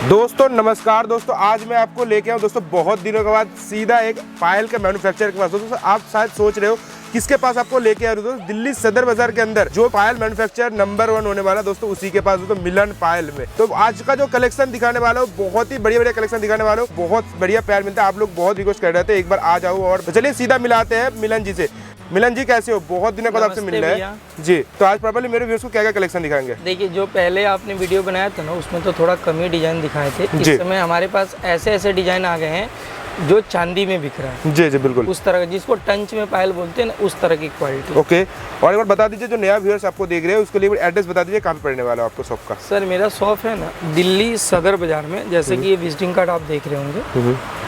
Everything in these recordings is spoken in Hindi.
दोस्तों नमस्कार दोस्तों, आज मैं आपको लेके आऊँ दोस्तों बहुत दिनों के बाद सीधा एक पायल के मैन्युफैक्चरर के पास। दोस्तों आप शायद सोच रहे हो किसके पास आपको लेके आ रहे हो। दोस्तों दिल्ली सदर बाजार के अंदर जो पायल मैन्युफैक्चरर नंबर 1 होने वाला दोस्तों उसी के पास दोस्तों मिलन पायल में। तो आज का जो कलेक्शन दिखाने वाला हूँ बहुत ही बढ़िया कलेक्शन दिखाने वाला हूँ, बहुत बढ़िया पायल मिलता है। आप लोग बहुत रिक्वेस्ट कर रहे थे एक बार आ जाओ, और चलिए सीधा मिलाते हैं मिलन जी से। मिलन जी कैसे हो? बहुत दिनों बाद आपसे मिल रहे हैं जी। तो आज प्रॉपर्ली मेरे व्यूअर्स को क्या क्या कलेक्शन दिखाएंगे? देखिए, जो पहले आपने वीडियो बनाया था ना उसमें तो थोड़ा कम ही डिजाइन दिखाए थे। इस समय हमारे पास ऐसे डिजाइन आ गए हैं जो चांदी में बिक रहा है। जी बिल्कुल, उस तरह जिसको टंच में पायल बोलते हैं ना, उस तरह की क्वालिटी। ओके, और एक बार बता दीजिए जो नया व्यूअर्स आपको देख रहे हैं उसके लिए एड्रेस बता दीजिए, कहाँ पे पड़ने वाला है आपको शॉप का? सर मेरा शॉप है ना दिल्ली सदर बाजार में, जैसे कि ये विजिटिंग कार्ड आप देख रहे होंगे।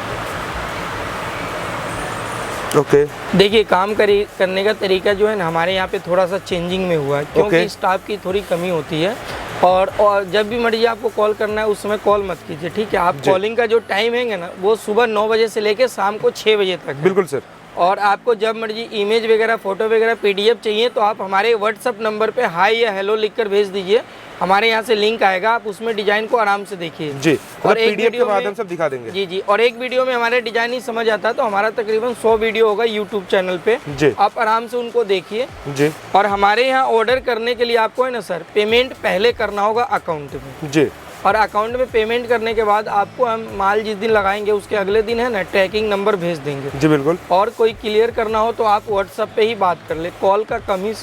ओके देखिए, काम करने का तरीका जो है ना हमारे यहाँ पे थोड़ा सा चेंजिंग में हुआ है, क्योंकि स्टाफ की थोड़ी कमी होती है। और जब भी मर्जी आपको कॉल करना है उस समय कॉल मत कीजिए, ठीक है? आप कॉलिंग का जो टाइम है ना वो सुबह 9 बजे से लेके शाम को 6 बजे तक है। बिल्कुल सर। और आपको जब मर्जी इमेज वगैरह फोटो वगैरह PDF चाहिए तो आप हमारे व्हाट्सअप नंबर पे हाई या हेलो लिखकर भेज दीजिए। हमारे यहाँ से लिंक आएगा, आप उसमें डिजाइन को आराम से देखिए जी, और एक PDF वीडियो के माध्यम से दिखा देंगे। जी, और एक वीडियो में हमारे डिजाइन नहीं समझ आता तो हमारा तकरीबन 100 वीडियो होगा यूट्यूब चैनल पे जी। आप आराम से उनको देखिए जी। और हमारे यहाँ ऑर्डर करने के लिए आपको है ना सर पेमेंट पहले करना होगा अकाउंट में जी। और अकाउंट में पेमेंट करने के बाद आपको हम माल जिस दिन लगाएंगे उसके अगले दिन है ना ट्रैकिंग नंबर भेज देंगे जी। बिल्कुल, और कोई क्लियर करना हो तो आप व्हाट्सएप पे ही बात कर ले, कॉल का कम ही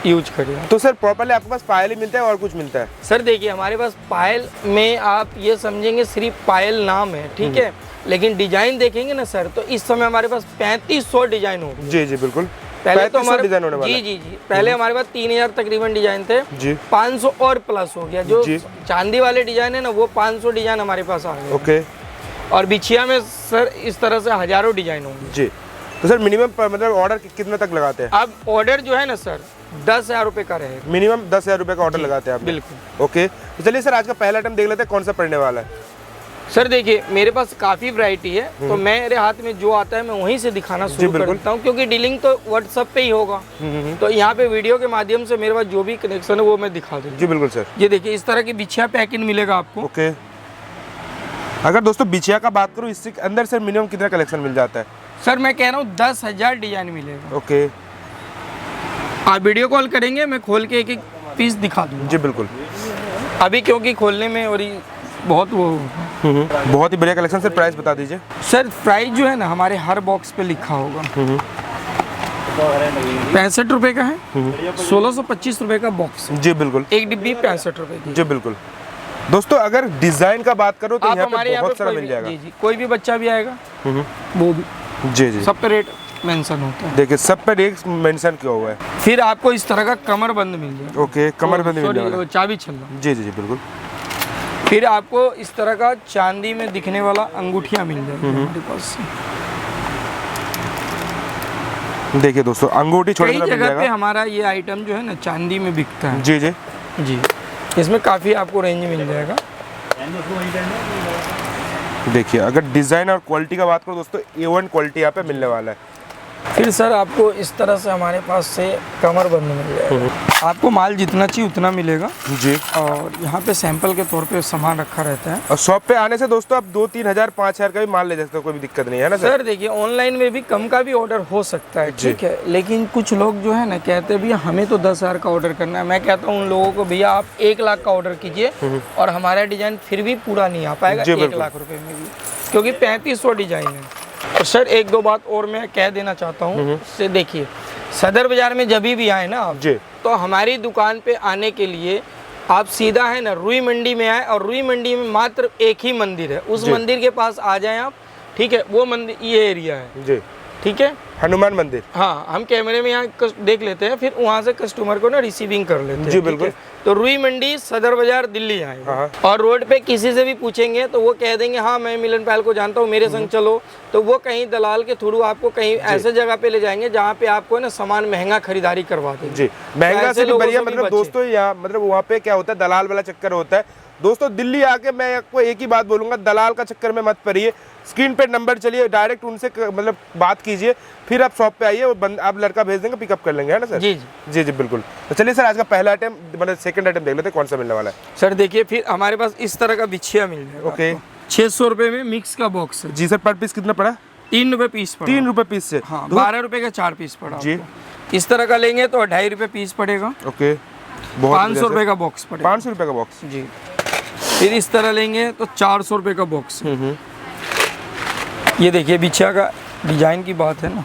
यूज करिए। तो सर प्रॉपर्ली आपके पास पायल ही मिलता है और कुछ मिलता है? सर देखिए, हमारे पास पायल में आप ये समझेंगे सिर्फ पायल नाम है, ठीक है, लेकिन डिजाइन देखेंगे ना सर तो इस समय हमारे पास 3500 डिजाइन हो जी जी। बिल्कुल, पहले तो हमारे डिजाइन होने वाला है। जी, पहले हमारे पास 3000 तकरीबन डिजाइन थे जी। 500 और प्लस हो गया। जो चांदी वाले डिजाइन है ना वो 500 डिजाइन हमारे पास आ गए। ओके, और बिछिया में सर इस तरह से हजारों डिजाइन होंगे जी। तो सर मिनिमम मतलब ऑर्डर कितने तक लगाते हैं? अब ऑर्डर जो है ना सर 10,000 रुपए का रहेगा, मिनिमम 10,000 रुपए का ऑर्डर लगाते हैं आप? बिल्कुल। ओके, तो चलिए सर आज का पहला आइटम देख लेते हैं, कौन सा पड़ने वाला है? सर देखिए, मेरे पास काफ़ी वैरायटी है तो मेरे हाथ में जो आता है मैं वहीं से दिखाना शुरू करता हूँ, क्योंकि डीलिंग तो व्हाट्सएप पे ही होगा। तो यहाँ पे वीडियो के माध्यम से मेरे पास जो भी कनेक्शन है वो मैं दिखा दूँ जी। बिल्कुल सर। ये देखिए, इस तरह की बिछिया पैकिंग मिलेगा आपको। ओके, अगर दोस्तों बिछिया का बात करूँ इससे अंदर सर मिनिमम कितना कलेक्शन मिल जाता है? सर मैं कह रहा हूँ 10,000 डिजाइन मिलेगा। ओके, आप वीडियो कॉल करेंगे मैं खोल के एक पीस दिखा दूँगा जी। बिल्कुल, अभी क्योंकि खोलने में और बहुत वो बहुत ही बढ़िया कलेक्शन। सर प्राइस बता दीजिए। सर प्राइस जो है ना हमारे हर बॉक्स पे लिखा होगा। 65 रुपए का है, 1625 रुपए का बॉक्स जी। बिल्कुल, एक डिब्बी 65 रुपए की जी। बिल्कुल दोस्तों, अगर डिजाइन का बात करो तो यहाँ पे बहुत सारा मिल जाएगा जी। कोई भी बच्चा भी आएगा वो भी जी जी, सब पे रेट मेंशन होता है। देखिए सब पे रेट मेंशन किया हुआ है। फिर आपको इस तरह का कमरबंद मिल जाएगा। ओके, कमरबंद मिल जाएगा, चाबी छल्ला जी जी बिल्कुल। फिर आपको इस तरह का चांदी में दिखने वाला अंगूठियां मिल जाएगी हमारे पास। देखिए दोस्तों, अंगूठी छोटा कई जगह पे हमारा ये आइटम जो है ना चांदी में बिकता है जी जी जी। इसमें काफ़ी आपको रेंज मिल जाएगा। देखिए, अगर डिज़ाइन और क्वालिटी का बात करो दोस्तों A1 क्वालिटी यहाँ पे मिलने वाला है। फिर सर आपको इस तरह से हमारे पास से कमरबंद मिल जाएगा। आपको माल जितना चाहिए उतना मिलेगा जी। और यहाँ पे सैंपल के तौर पे सामान रखा रहता है। और शॉप पे आने से दोस्तों आप 2-3 हज़ार 5,000 का भी माल ले सकते हो, कोई भी दिक्कत नहीं है ना सर? देखिए, ऑनलाइन में भी कम का भी ऑर्डर हो सकता है, ठीक है, लेकिन कुछ लोग जो है ना कहते हैं भैया हमें तो 10,000 का ऑर्डर करना है। मैं कहता हूँ उन लोगों को भैया आप 1 लाख का ऑर्डर कीजिए और हमारा डिजाइन फिर भी पूरा नहीं आ पाएगा 1 लाख रुपए में भी, क्योंकि 3500 डिजाइन है। और सर एक दो बात और मैं कह देना चाहता हूँ से देखिए, सदर बाजार में जब भी आए ना आप तो हमारी दुकान पे आने के लिए आप सीधा है ना रुई मंडी में आए, और रुई मंडी में मात्र एक ही मंदिर है, उस मंदिर के पास आ जाएं आप, ठीक है? वो मंदिर ये एरिया है जी, ठीक है, हनुमान मंदिर। हाँ, हम कैमरे में यहाँ देख लेते हैं, फिर वहाँ से कस्टमर को ना रिसीविंग कर लेते हैं जी। बिल्कुल, तो रुई मंडी सदर बाजार दिल्ली आए और रोड पे किसी से भी पूछेंगे तो वो कह देंगे हाँ मैं मिलन पायल को जानता हूँ, मेरे संग चलो, तो वो कहीं दलाल के थ्रू आपको कहीं ऐसे जगह पे ले जाएंगे जहाँ पे आपको ना सामान महंगा खरीदारी करवा देंगे जी। महंगा से भी बढ़िया, मतलब दोस्तों यहाँ मतलब वहाँ पे क्या होता है दलाल वाला चक्कर होता है, दोस्तों दिल्ली आके मैं आपको एक ही बात बोलूंगा, दलाल का चक्कर में मत पड़िए। स्क्रीन पे नंबर चलिए, डायरेक्ट उनसे मतलब बात कीजिए, फिर आप शॉप पे आइए और आप लड़का भेज देंगे, पिकअप कर लेंगे, है ना सर? जी जी जी बिल्कुल। तो चलिए सर, आज का पहला आइटम मतलब सेकंड आइटम देख लेते हैं कौन सा मिलने वाला है। सर देखिए, फिर हमारे पास इस तरह का बिछिया मिल जाएगा। ओके, 600 रुपये में मिक्स का बॉक्स है जी सर। पर पीस कितना पड़ा? 3 रुपये पीस पड़ा। 3 रुपये पीस से? हाँ, 12 रुपये का 4 पीस पड़ा जी। आपको। इस तरह का लेंगे तो 2.5 रुपये पीस पड़ेगा। ओके, 500 रुपये का बॉक्स पड़ेगा। 500 रुपये का बॉक्स जी। फिर इस तरह लेंगे तो 400 रुपये का बॉक्स। ये देखिए बिछिया का डिजाइन की बात है ना।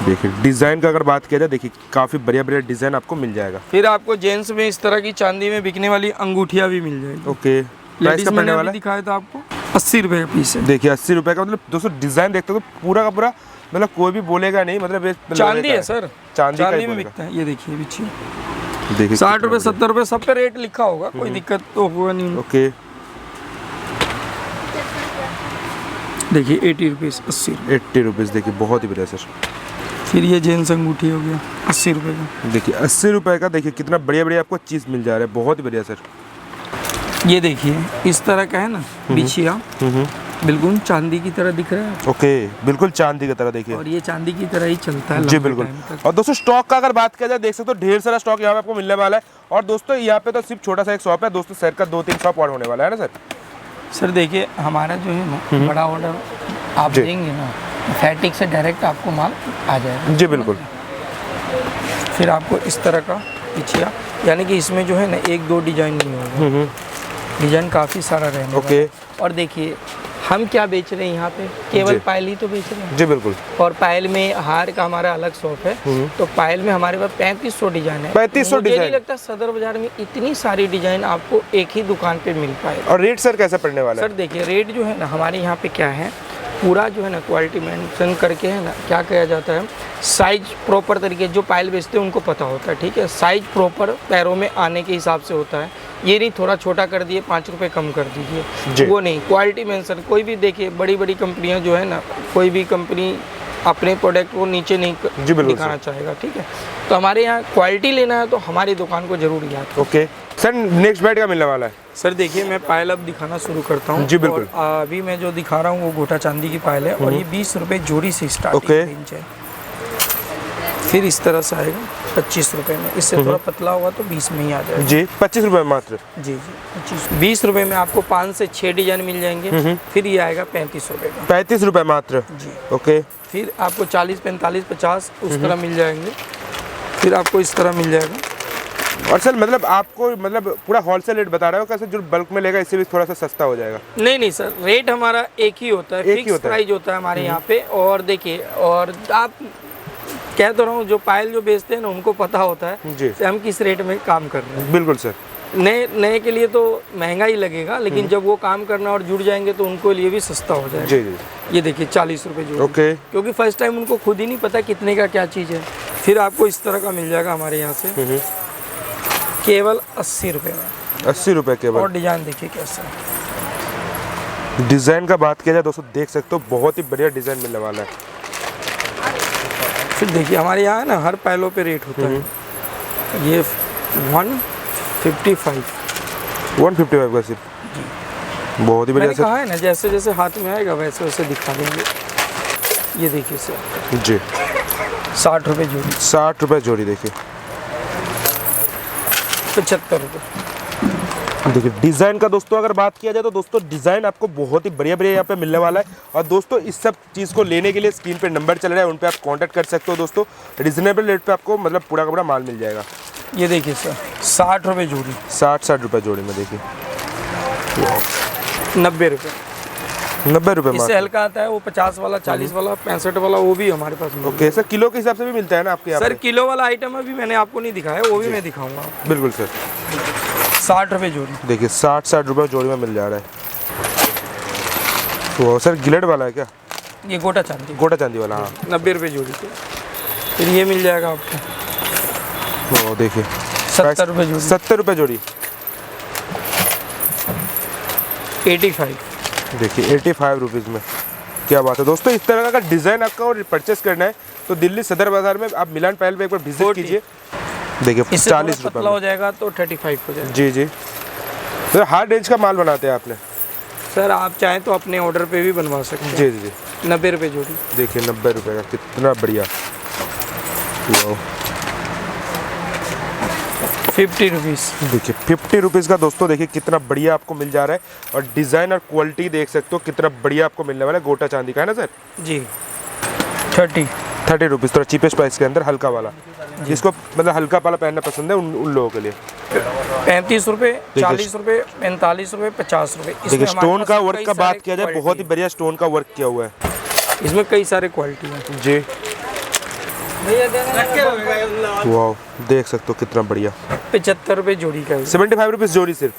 देखिए डिजाइन का अगर बात किया जाए, देखिए काफी बढ़िया बढ़िया डिजाइन आपको मिल जाएगा। फिर आपको जेंट्स में इस तरह की चांदी में बिकने वाली अंगूठियाँ भी मिल जाएगी। ओके, प्राइस लेडीज का पड़ने मैंने वाला अभी है? दिखाया था आपको 80 रुपये का पीस है। देखिए 80 रुपये का, मतलब दोस्तों डिजाइन देखते हो तो पूरा का पूरा मतलब कोई भी बोलेगा नहीं, मतलब ये चांदी है सर, चांदी का ही में बोलेगा। बिकता है। ये देखिए बिछिया देखिए 60 रुपये 70 रुपये सब पे रेट लिखा होगा, कोई दिक्कत तो होगा नहीं। ओके, देखिए 80 रुपीज़ 80 रुपये। 80 रुपीज़। देखिए बहुत ही बढ़िया सर। फिर ये जेंट्स अंगूठी हो गया 80 रुपये का। देखिए 80 रुपये का, देखिए कितना बढ़िया बढ़िया आपको चीज़ मिल जा रहा है, बहुत ही बढ़िया सर। ये देखिए इस तरह का है ना बिछिया, बिल्कुल चांदी की तरह दिख रहा है। ओके, बिल्कुल चांदी की तरह। देखिए और ये चांदी की तरह ही चलता है जी लंबे बिल्कुल। टाइम तक। और दोस्तों स्टॉक का अगर बात किया जाए, देख सकते हो ढेर सारा स्टॉक यहाँ पे आपको मिलने वाला है। और दोस्तों यहाँ पे तो सिर्फ छोटा सा एक शॉप है दोस्तों, शहर का 2-3 शॉप और होने वाला है ना सर? सर देखिए हमारा जो है ना बड़ा ऑर्डर आप जी। देंगे ना, फैटिक से डायरेक्ट आपको माल आ जाएगा। जी बिल्कुल। फिर आपको इस तरह का बिछिया, यानी कि इसमें जो है ना 1-2 डिजाइन नहीं होगा, डिजाइन काफ़ी सारा रहने वाला है। और देखिए हम क्या बेच रहे हैं यहाँ पे, केवल जी। पायल ही तो बेच रहे हैं। जी बिल्कुल। और पायल में हार का हमारा अलग शॉप है, तो पायल में हमारे पास 3500 डिजाइन है। 3500 मुझे नहीं डिजाइन? लगता सदर बाजार में इतनी सारी डिजाइन आपको एक ही दुकान पे मिल पाएगा। और रेट सर कैसा पड़ने वाला है? सर देखिए रेट जो है ना हमारे यहाँ पे क्या है, पूरा जो है ना क्वालिटी मेंशन करके है ना, क्या किया जाता है, साइज प्रॉपर तरीके, जो पायल बेचते हैं उनको पता होता है, ठीक है, साइज प्रॉपर पैरों में आने के हिसाब से होता है। ये नहीं थोड़ा छोटा कर दिए 5 रुपये कम कर जी। दीजिए, वो नहीं। क्वालिटी मेंशन कोई भी देखिए, बड़ी बड़ी कंपनियां जो है ना, कोई भी कंपनी अपने प्रोडक्ट को नीचे नहीं जी बिल्कुल दिखाना चाहेगा, ठीक है। तो हमारे यहाँ क्वालिटी लेना है तो हमारी दुकान को जरूर याद करें। ओके सर, नेक्स्ट बैट का मिलने वाला है? सर देखिए मैं पायल अब दिखाना शुरू करता हूँ। जी बिल्कुल। और अभी मैं जो दिखा रहा हूँ वो गोटा चांदी की पायल है, और ये 20 रुपये जोड़ी से स्टार्टिंग ओके। रेंज है। फिर इस तरह से आएगा 25 रुपये में, इससे थोड़ा पतला होगा तो 20 में ही आ जाएगा। जी 25 रुपये मात्र? जी जी 25। 20 रुपये में आपको 5 से 6 डिजाइन मिल जाएंगे। फिर ये आएगा 35 रुपये का। 35 रुपये मात्र? जी। ओके। फिर आपको 40, 45, 50 उस तरह मिल जाएंगे। फिर आपको इस तरह मिल जाएगा। और सर मतलब आपको मतलब पूरा होलसेल रेट बता रहे हो, कैसे जो बल्क में लेगा इससे भी थोड़ा सा सस्ता हो जाएगा? नहीं नहीं सर, रेट हमारा एक ही होता है, एक ही फिक्स होता है। प्राइस होता है हमारे यहाँ पे। और देखिए, और आप कह तो रहा हूँ, जो पायल जो बेचते हैं ना उनको पता होता है जी। कि हम किस रेट में काम कर रहे हैं। बिल्कुल सर। नए नए के लिए तो महंगा ही लगेगा, लेकिन जब वो काम करना और जुड़ जाएंगे तो उनको लिए भी सस्ता हो जाएगा। जी जी। ये देखिए 40 रुपये जोड़ी। ओके। क्योंकि फर्स्ट टाइम उनको खुद ही नहीं पता कितने का क्या चीज़ है। फिर आपको इस तरह का मिल जाएगा हमारे यहाँ से केवल 80 रुपये में। 80 रुपये केवल। और डिजाइन देखिए कैसा है। डिज़ाइन का बात किया जाए दोस्तों, देख सकते हो बहुत ही बढ़िया डिज़ाइन मिलने वाला है। फिर देखिए हमारे यहाँ है ना हर पायलों पे रेट होता है। ये 155। 155 का सिर्फ? बहुत ही बढ़िया मैंने सर। कहा है ना, जैसे जैसे हाथ में आएगा वैसे वैसे दिखा देंगे। ये देखिए सर जी 60 रुपये जोड़ी। 60 रुपये जोड़ी। देखिए 75 रुपये। देखिए डिज़ाइन का दोस्तों अगर बात किया जाए तो दोस्तों डिज़ाइन आपको बहुत ही बढ़िया बढ़िया यहाँ पे मिलने वाला है। और दोस्तों इस सब चीज़ को लेने के लिए स्क्रीन पे नंबर चल रहा है, उन पे आप कांटेक्ट कर सकते हो दोस्तों। रिजनेबल रेट पे आपको मतलब पूरा का पूरा माल मिल जाएगा। ये देखिए सर 60 रुपये जोड़ी। 60 रुपये जोड़ी में देखिए 90 रुपये। 90 रुपये इससे मात्र? हल्का आता है वो 50 वाला, 40 वाला, 65 वाला, वो भी हमारे पास मिलेगा। ओके सर, किलो के हिसाब से भी मिलता है ना आपके यहाँ सर पे? किलो वाला आइटम अभी मैंने आपको नहीं दिखाया, वो भी मैं दिखाऊंगा। बिल्कुल सर। 60 रुपये जोड़ी। देखिए 60 रुपये जोड़ी में मिल जा रहा है। तो सर गिलेट वाला है क्या? ये गोटा चांदी। गोटा चांदी वाला? हाँ 90 रुपये जोड़ी के। फिर ये मिल जाएगा आपको वो देखिए 70 रुपये जोड़ी। 70 रुपये जोड़ी। 85। देखिए 85 रुपीज़ में। क्या बात है दोस्तों। इस तरह का अगर डिज़ाइन आपका और परचेस करना है तो दिल्ली सदर बाजार में आप मिलान पायल पे एक बार विजिट 40। कीजिए। देखिए इससे 40 थोड़ा पतला हो रुपये। जाएगा तो 35 हो जाएगा। जी जी। तो हर रेंज का माल बनाते हैं आपने? सर आप चाहें तो अपने ऑर्डर पे भी बनवा सकते हैं। जी जी जी। 90 रुपये जोड़ी। देखिए 90 रुपये का, कितना बढ़िया। 50 रुपीज़। देखिए 50 रुपीज़ का दोस्तों, देखिए कितना बढ़िया आपको मिल जा रहा है। और डिज़ाइन और क्वालिटी देख सकते हो कितना बढ़िया आपको मिलने वाला है। गोटा चांदी का है ना सर? जी। 30 रुपीज़, थोड़ा चीपेस्ट प्राइस के अंदर हल्का वाला, जिसको मतलब हल्का वाला पहनना पसंद है उन लोगों के लिए। 35 रुपये, 40 रुपये, 45 रुपये, 50 रुपये। देखिए स्टोन का वर्क का बात किया जाए, बहुत ही बढ़िया स्टोन का वर्क किया हुआ है। इसमें कई सारे क्वालिटी हैं जी। वाह, देख सकते हो कितना बढ़िया। 75 रुपये जोड़ी का है। 75 रुपीज़ जोड़ी सिर्फ।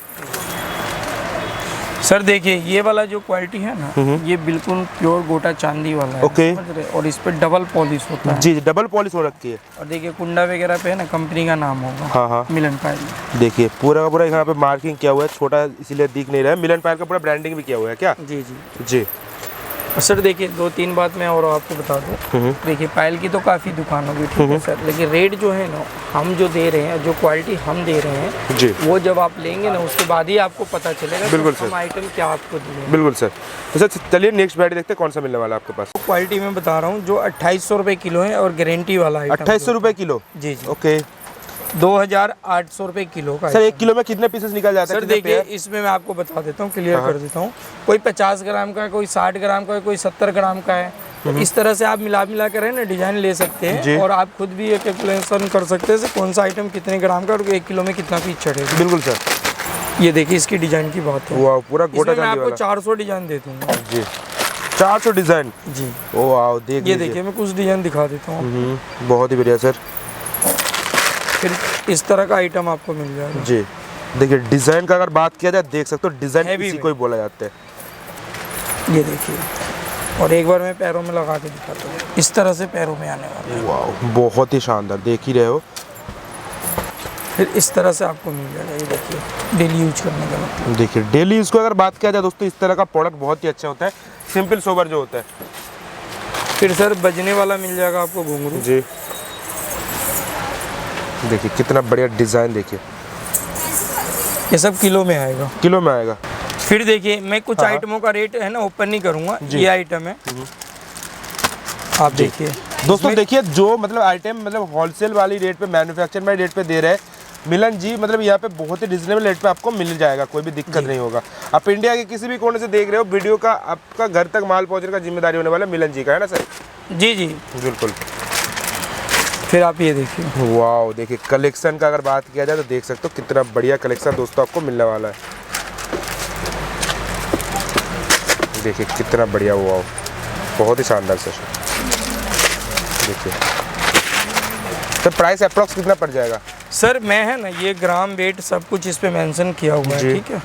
सर देखिए ये वाला जो क्वालिटी है ना, ये बिल्कुल प्योर गोटा चांदी वाला है। ओके। समझ रहे? और इस पे डबल पॉलिश होता है। जी, डबल पॉलिश हो रखी है। और देखिए कुंडा वगैरह पे है ना कंपनी का नाम होगा। हाँ हाँ। मिलन पायल। देखिए पूरा का पूरा यहाँ पे मार्किंग किया हुआ है, छोटा इसीलिए दिख नहीं रहा है। मिलन पायल का पूरा ब्रांडिंग भी किया हुआ है क्या? जी जी जी। और सर देखिए 2-3 बात मैं और आपको बता दूं। देखिए पायल की तो काफ़ी दुकान होगी, ठीक है सर, लेकिन रेट जो है ना हम जो दे रहे हैं, जो क्वालिटी हम दे रहे हैं जी, वो जब आप लेंगे ना उसके बाद ही आपको पता चलेगा बिल्कुल कि सर। हम आइटम क्या आपको दिए। बिल्कुल सर। तो सर चलिए नेक्स्ट वैरायटी देखते हैं, कौन सा मिलने वाला है आपके पास? क्वालिटी में बता रहा हूँ जो 2800 रुपये किलो है और गारंटी वाला आइटम। 2800 रुपये किलो? जी जी। ओके। 2800 रुपये किलो का। सर 1 किलो में कितने पीसेस निकल जाते हैं? सर देखिए इसमें मैं आपको बता देता हूँ, क्लियर कर देता हूँ। कोई 50 ग्राम का है, कोई 60 ग्राम का है, कोई 70 ग्राम का है। तो इस तरह से आप मिला कर है ना डिजाइन ले सकते हैं और आप खुद भी एक कैलकुलेशन कर सकते हैं कौन सा आइटम कितने ग्राम का और 1 किलो में कितना पीस चढ़ेगा। बिल्कुल सर। ये देखिए इसकी डिजाइन की बात है। वाह, पूरा गोटा इसमें मैं चांदी आपको वाला। 400 डिजाइन दे दूंगा। जी, 400 डिजाइन। जी। ओ वाह, ये देखिए मैं कुछ डिजाइन दिखा देता हूँ। बहुत ही बढ़िया सर। फिर इस तरह का आइटम आपको मिल जाएगा। जी। देखिए डिजाइन का अगर बात किया जाए, देख सकते हो डिजाइन Heavy इसी में। को ही बोला जाता है। ये देखिए, और एक बार मैं पैरों में लगा के दिखाता हूँ। इस तरह से पैरों में आने वाला है। वाह, बहुत ही शानदार, देख ही रहे हो। फिर इस तरह से आपको मिल जाएगा। ये देखिए डेली यूज करने का मतलब। देखिए डेली यूज को अगर बात किया जाए दोस्तों, इस तरह का प्रोडक्ट बहुत ही अच्छा होता है, सिंपल सोबर जो होता है। फिर सर बजने वाला मिल जाएगा आपको घुंघरू। जी। देखिए कितना बढ़िया डिजाइन, देखिए ये सब किलो में आएगा। किलो में आएगा। फिर देखिए मैं कुछ आइटमों का रेट है ना ओपन नहीं करूंगा। ये आइटम है, आप देखिए दोस्तों। देखिए जो मतलब आइटम मतलब होलसेल वाली रेट पे, मैन्युफैक्चर में रेट पे दे रहे हैं मिलन जी, मतलब यहाँ पे बहुत ही रिजनेबल रेट पे आपको मिल जाएगा, कोई भी दिक्कत नहीं होगा। आप इंडिया के किसी भी कोने से देख रहे हो वीडियो का, आपका घर तक माल पहुँचने का जिम्मेदारी होने वाला मिलन जी का, है ना सर? जी जी बिल्कुल। फिर आप ये देखिए। वाह, देखिए कलेक्शन का अगर बात किया जाए तो देख सकते हो कितना बढ़िया कलेक्शन दोस्तों आपको मिलने वाला है। देखिए कितना बढ़िया, वाह बहुत ही शानदार सर। देखिए सर प्राइस अप्रॉक्स कितना पड़ जाएगा? सर मैं है ना ये ग्राम वेट सब कुछ इस पे मेंशन किया हुआ है, ठीक है।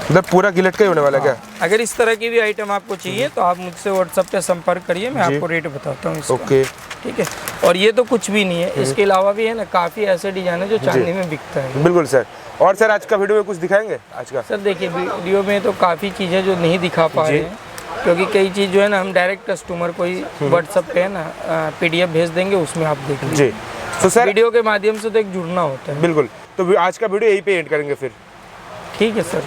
मतलब पूरा गिलेट का ही होने वाला है क्या? अगर इस तरह की भी आइटम आपको चाहिए तो आप मुझसे व्हाट्सएप पे संपर्क करिए, मैं आपको रेट बताता हूँ इसका। ओके। ठीक है। और ये तो कुछ भी नहीं है, इसके अलावा भी है ना काफ़ी ऐसे डिजाइन है जो चांदी में बिकता है। बिल्कुल सर। और सर आज का वीडियो में कुछ दिखाएंगे आज का? सर देखिए वीडियो में तो काफ़ी चीज़ें जो नहीं दिखा पा रहे हैं, क्योंकि कई चीज़ जो है ना हम डायरेक्ट कस्टमर को ही व्हाट्सएप पे है ना PDF भेज देंगे, उसमें आप देख लीजिए। जी। तो सर वीडियो के माध्यम से तो एक जुड़ना होता है। बिल्कुल। तो आज का वीडियो यहीं पे एंड करेंगे फिर। ठीक है सर।